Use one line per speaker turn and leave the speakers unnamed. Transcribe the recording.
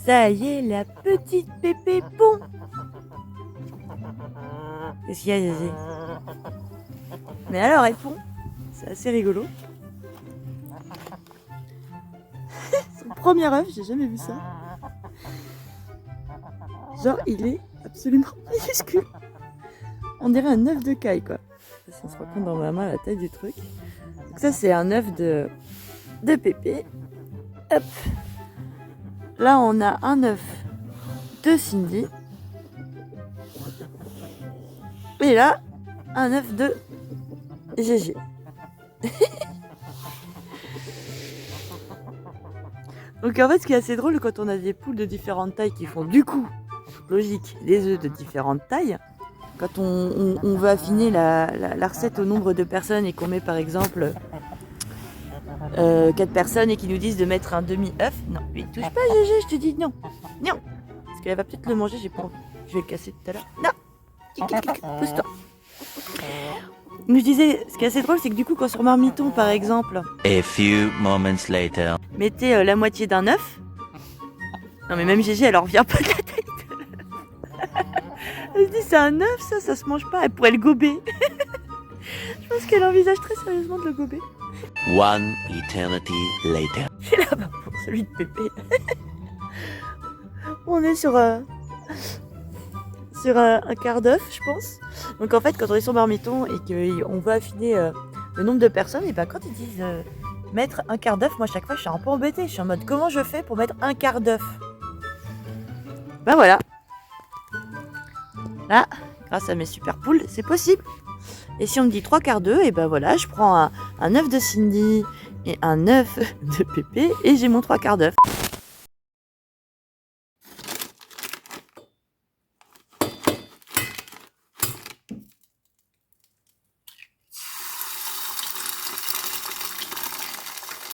Ça y est, la petite Pépé pond. Qu'est-ce qu'il y a, Gégé? Mais alors, elle pond. C'est assez rigolo. Son premier œuf, j'ai jamais vu ça. Genre, il est absolument minuscule. On dirait un œuf de caille, quoi. Si on se rend compte dans ma main la taille du truc. Donc ça, c'est un œuf de Pépé. Hop. Là, on a un œuf de Cindy. Et là, un œuf de Gégé. Donc en fait, ce qui est assez drôle quand on a des poules de différentes tailles qui font du coup, logique, des œufs de différentes tailles, quand on veut affiner la recette au nombre de personnes et qu'on met par exemple 4 personnes et qu'ils nous disent de mettre un demi-œuf, non, lui touche pas Gégé, je te dis non, non, parce qu'elle va peut-être le manger, j'ai pas envie, je vais le casser tout à l'heure, non, pousse-toi. Donc je disais, ce qui est assez drôle, c'est que du coup, quand sur Marmiton, par exemple,
A few moments later.
mettez la moitié d'un œuf. Non mais même Gégé, elle en revient pas de la tête. Elle se dit, c'est un œuf, ça se mange pas. Elle pourrait le gober. Je pense qu'elle envisage très sérieusement de le gober.
One eternity later.
Et là-bas, pour celui de Pépé. On est sur un quart d'œuf, je pense. Donc en fait, quand on est sur Marmiton et qu'on veut affiner le nombre de personnes, et ben quand ils disent mettre un quart d'œuf, moi chaque fois je suis un peu embêtée. Je suis en mode comment je fais pour mettre un quart d'œuf? Ben voilà. Là, grâce à mes super poules, c'est possible. Et si on me dit 3/4 d'œuf, et ben voilà, je prends un œuf de Cindy et un œuf de Pépé et j'ai mon 3/4 d'œuf.